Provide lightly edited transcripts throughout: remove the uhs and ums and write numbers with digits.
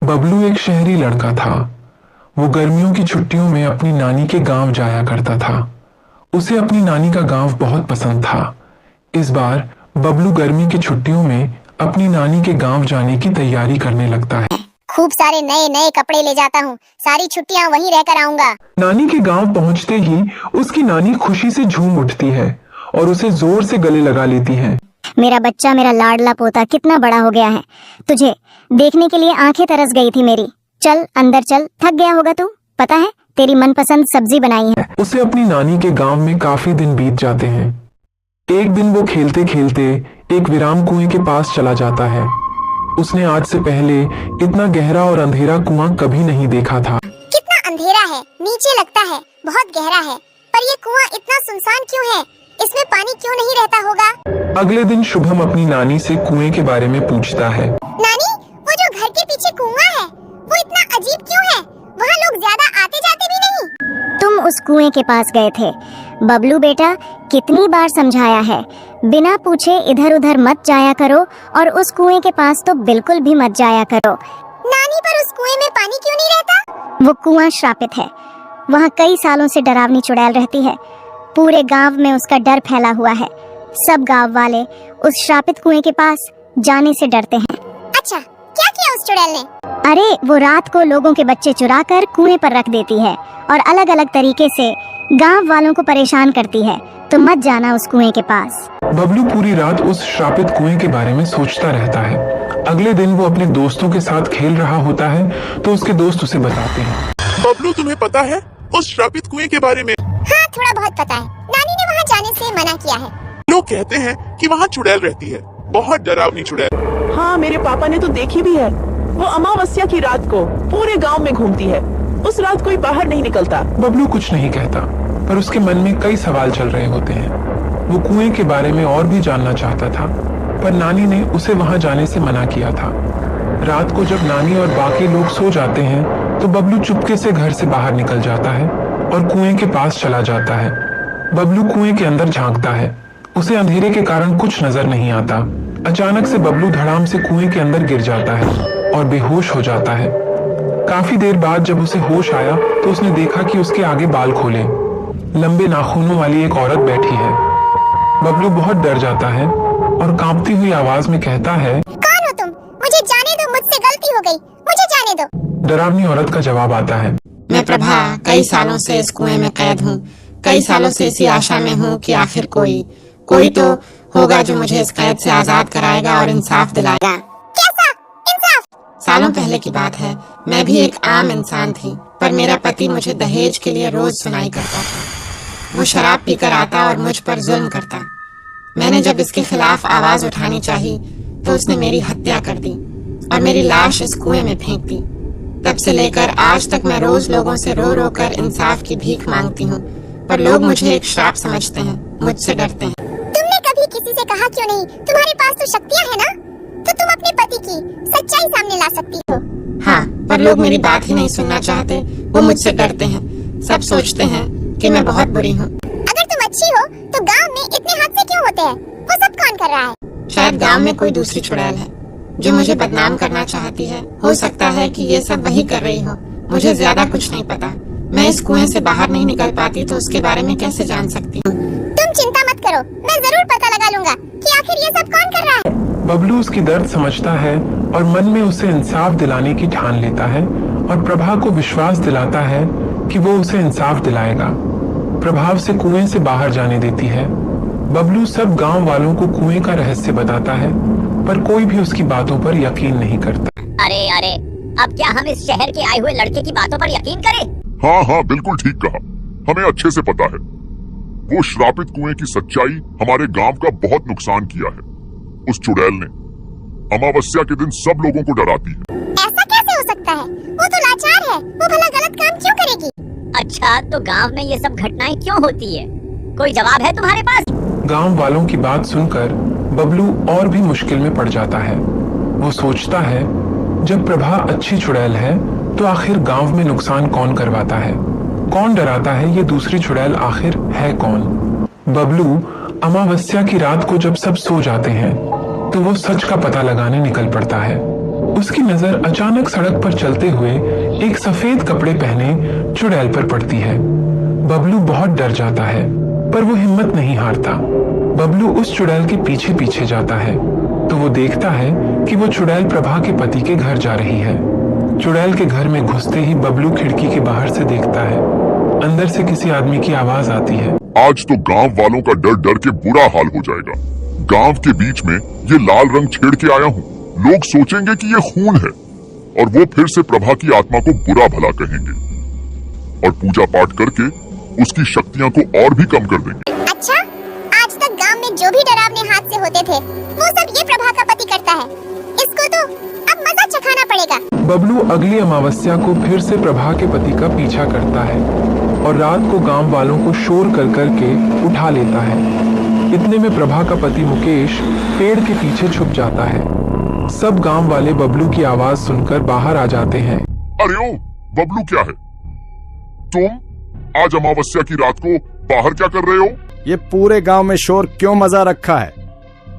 बबलू एक शहरी लड़का था। वो गर्मियों की छुट्टियों में अपनी नानी के गांव जाया करता था। उसे अपनी नानी का गांव बहुत पसंद था। इस बार बबलू गर्मी की छुट्टियों में अपनी नानी के गांव जाने की तैयारी करने लगता है। खूब सारे नए नए कपड़े ले जाता हूँ, सारी छुट्टियाँ वहीं रहकर आऊंगा। नानी के गांव पहुंचते ही उसकी नानी खुशी से झूम उठती है और उसे जोर से गले लगा लेती है। मेरा बच्चा, मेरा लाडला पोता कितना बड़ा हो गया है। तुझे देखने के लिए आंखें तरस गई थी मेरी। चल अंदर चल, थक गया होगा तू। पता है तेरी मनपसंद सब्जी बनाई है। उसे अपनी नानी के गांव में काफी दिन बीत जाते हैं। एक दिन वो खेलते खेलते एक विराम कुएं के पास चला जाता है। उसने आज से पहले इतना गहरा और अंधेरा कुआं कभी नहीं देखा था। कितना अंधेरा है, नीचे लगता है बहुत गहरा है, पर ये कुआं इतना सुनसान क्यों है? इसमें पानी क्यों नहीं रहता होगा? अगले दिन शुभम अपनी नानी से कुएं के बारे में पूछता है। नानी, वो जो घर के पीछे कुआं है, वो इतना अजीब क्यों है? वहाँ लोग ज्यादा आते जाते भी नहीं। तुम उस कुएं के पास गए थे बबलू बेटा, कितनी बार समझाया है, बिना पूछे इधर उधर मत जाया करो और उस कुएं के पास तो बिल्कुल भी मत जाया करो। नानी, पर उस कुएं में पानी क्यों नहीं रहता? वो कुआं श्रापित है। वहाँ कई सालों से डरावनी चुड़ैल रहती है। पूरे गांव में उसका डर फैला हुआ है। सब गांव वाले उस श्रापित कुएं के पास जाने से डरते हैं। अच्छा, क्या किया उस चुड़ैल ने? अरे वो रात को लोगों के बच्चे चुरा कर कुएं पर रख देती है और अलग अलग तरीके से गांव वालों को परेशान करती है। तो मत जाना उस कुएं के पास। बबलू पूरी रात उस श्रापित कुएं के बारे में सोचता रहता है। अगले दिन वो अपने दोस्तों के साथ खेल रहा होता है तो उसके दोस्त उसे बताते हैं। बबलू, तुम्हें पता है उस श्रापित कुएं के बारे में? हाँ, थोड़ा बहुत पता है। नानी ने वहाँ जाने से मना किया है। लोग कहते हैं कि वहाँ चुड़ैल रहती है, बहुत डरावनी चुड़ैल। हाँ, मेरे पापा ने तो देखी भी है। वो अमावस्या की रात को पूरे गांव में घूमती है। उस रात कोई बाहर नहीं निकलता। बबलू कुछ नहीं कहता, पर उसके मन में कई सवाल चल रहे होते हैं। वो कुएं के बारे में और भी जानना चाहता था, पर नानी ने उसे वहां जाने से मना किया था। रात को जब नानी और बाकी लोग सो जाते हैं तो बबलू चुपके से घर से बाहर निकल जाता है और कुएं के पास चला जाता है। बबलू कुएं के अंदर झांकता है। उसे अंधेरे के कारण कुछ नजर नहीं आता। अचानक से बबलू धड़ाम से कुएं के अंदर गिर जाता है और बेहोश हो जाता है। काफी देर बाद जब उसे होश आया तो उसने देखा कि उसके आगे बाल खोले लंबे नाखूनों वाली एक औरत बैठी है। बबलू बहुत डर जाता है और कांपती हुई आवाज में कहता है, कौन हो तुम? मुझे जाने दो, मुझसे गलती हो गई, मुझे जाने दो। डरावनी औरत का जवाब आता है, मैं प्रभा कई सालों से इस कुएं में कैद हूँ। कई सालों से इसी आशा में हूँ कि आखिर कोई तो होगा जो मुझे इस कैद से आजाद कराएगा और इंसाफ दिलाएगा। कैसा इंसाफ? सालों पहले की बात है। मैं भी एक आम इंसान थी, पर मेरा पति मुझे दहेज के लिए रोज सुनाई करता था। वो शराब पीकर आता और मुझ पर जुल्म करता। मैंने जब इसके खिलाफ आवाज उठानी चाहिए तो उसने मेरी हत्या कर दी और मेरी लाश इस कुएं में फेंक दी। तब से लेकर आज तक मैं रोज लोगों से रो रो कर इंसाफ की भीख मांगती हूँ, पर लोग मुझे एक श्राप समझते हैं, मुझसे डरते हैं। तुमने कभी किसी से कहा क्यों नहीं? तुम्हारे पास तो शक्तियाँ हैं ना, तो तुम अपने पति की सच्चाई सामने ला सकती हो। हाँ, पर लोग मेरी बात ही नहीं सुनना चाहते। वो मुझसे डरते हैं। सब सोचते हैं कि मैं बहुत बुरी हूँ। अगर तुम अच्छी हो तो गांव में इतने हादसे क्यों होते हैं? वो सब कौन कर रहा है? शायद गांव में कोई दूसरी चुड़ैल है जो मुझे बदनाम करना चाहती है। हो सकता है कि ये सब वही कर रही हो। मुझे ज्यादा कुछ नहीं पता। मैं इस कुएं से बाहर नहीं निकल पाती तो उसके बारे में कैसे जान सकती हूँ? तुम चिंता मत करो, मैं जरूर पता लगा लूंगा कि आखिर ये सब कौन कर रहा है। बबलू उसकी दर्द समझता है और मन में उसे इंसाफ दिलाने की ठान लेता है और प्रभा को विश्वास दिलाता है कि वो उसे इंसाफ दिलाएगा। प्रभाव से कुएं से बाहर जाने देती है। बबलू सब गांव वालों को कुएं का रहस्य बताता है, पर कोई भी उसकी बातों पर यकीन नहीं करता। अरे अरे, अब क्या हम इस शहर के आए हुए लड़के की बातों पर यकीन करें? हाँ हाँ, बिल्कुल ठीक कहा। हमें अच्छे से पता है वो श्रापित कुएं की सच्चाई हमारे गांव का बहुत नुकसान किया है। उस चुड़ैल ने अमावस्या के दिन सब लोगों को डराती है। ऐसा कैसे हो सकता है? वो तो लाचार है, वो भला गलत काम क्यों करेगी? अच्छा, तो गांव में ये सब घटनाएं क्यों होती है? कोई जवाब है तुम्हारे पास? गांव वालों की बात सुनकर बबलू और भी मुश्किल में पड़ जाता है। वो सोचता है, जब प्रभा अच्छी चुड़ैल है तो आखिर गांव में नुकसान कौन करवाता है? कौन डराता है? ये दूसरी चुड़ैल आखिर है कौन? बबलू अमावस्या की रात को जब सब सो जाते हैं तो वो सच का पता लगाने निकल पड़ता है। उसकी नजर अचानक सड़क पर चलते हुए एक सफेद कपड़े पहने चुड़ैल पर पड़ती है। बबलू बहुत डर जाता है, पर वो हिम्मत नहीं हारता। बबलू उस चुड़ैल के पीछे पीछे जाता है तो वो देखता है कि वो चुड़ैल प्रभा के पति के घर जा रही है। चुड़ैल के घर में घुसते ही बबलू खिड़की के बाहर से देखता है, अंदर से किसी आदमी की आवाज आती है। आज तो गांव वालों का डर डर के बुरा हाल हो जाएगा। गांव के बीच में ये लाल रंग छेड़ के आया हूँ। लोग सोचेंगे कि ये खून है और वो फिर से प्रभा की आत्मा को बुरा भला कहेंगे और पूजा पाठ करके उसकी शक्तियाँ को और भी कम कर देंगे। अच्छा, आज तक गांव में जो भी डरावने हादसे होते थे वो सब ये प्रभा का पति करता है। इसको तो अब मजा चखाना पड़ेगा। बबलू अगली अमावस्या को फिर से प्रभा के पति का पीछा करता है और रात को गांव वालों को शोर कर कर के उठा लेता है। इतने में प्रभा का पति मुकेश पेड़ के पीछे छुप जाता है। सब गांव वाले बबलू की आवाज सुनकर बाहर आ जाते हैं। अरे ओ, बबलू क्या है? तुम आज अमावस्या की रात को बाहर क्या कर रहे हो? ये पूरे गांव में शोर क्यों मचा रखा है?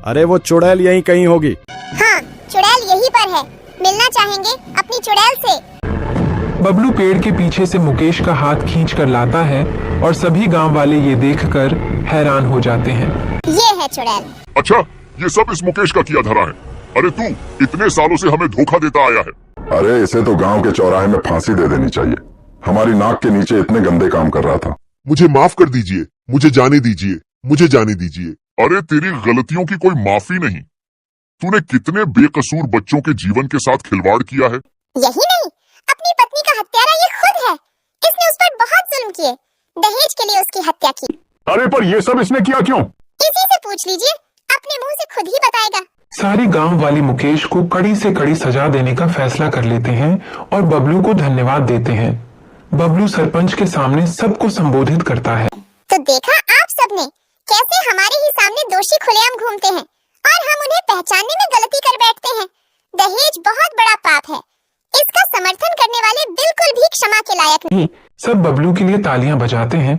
अरे वो चुड़ैल यहीं कहीं होगी। हाँ, चुड़ैल यहीं पर है। मिलना चाहेंगे अपनी चुड़ैल से। बबलू पेड़ के पीछे से मुकेश का हाथ खींच कर लाता है और सभी गांव वाले ये देखकर हैरान हो जाते हैं। ये है चुड़ैल। अच्छा, ये सब इस मुकेश का किया धरा है। अरे तू इतने सालों से हमें धोखा देता आया है। अरे इसे तो गांव के चौराहे में फांसी दे देनी चाहिए। हमारी नाक के नीचे इतने गंदे काम कर रहा था। मुझे माफ कर दीजिए, मुझे जाने दीजिए, मुझे जाने दीजिए। अरे तेरी गलतियों की कोई माफी नहीं। तूने कितने बेकसूर बच्चों के जीवन के साथ खिलवाड़ किया है। यही नहीं, अपनी पत्नी का हत्यारा ये खुद है। इसने उस पर बहुत जुल्म किए, दहेज के लिए उसकी हत्या की। अरे पर ये सब इसने किया क्यों? इसी से पूछ लीजिए, अपने मुंह से खुद ही बताएगा। सारी गांव वाली मुकेश को कड़ी से कड़ी सजा देने का फैसला कर लेते हैं और बबलू को धन्यवाद देते हैं। बबलू सरपंच के सामने सबको संबोधित करता है। तो देखा आप सबने कैसे हमारे ही सामने दोषी खुलेआम घूमते हैं और हम उन्हें पहचानने में गलती कर बैठते हैं। दहेज बहुत बड़ा पाप है। इसका समर्थन करने वाले बिल्कुल भी क्षमा के लायक नहीं। सब बबलू के लिए तालियां बजाते हैं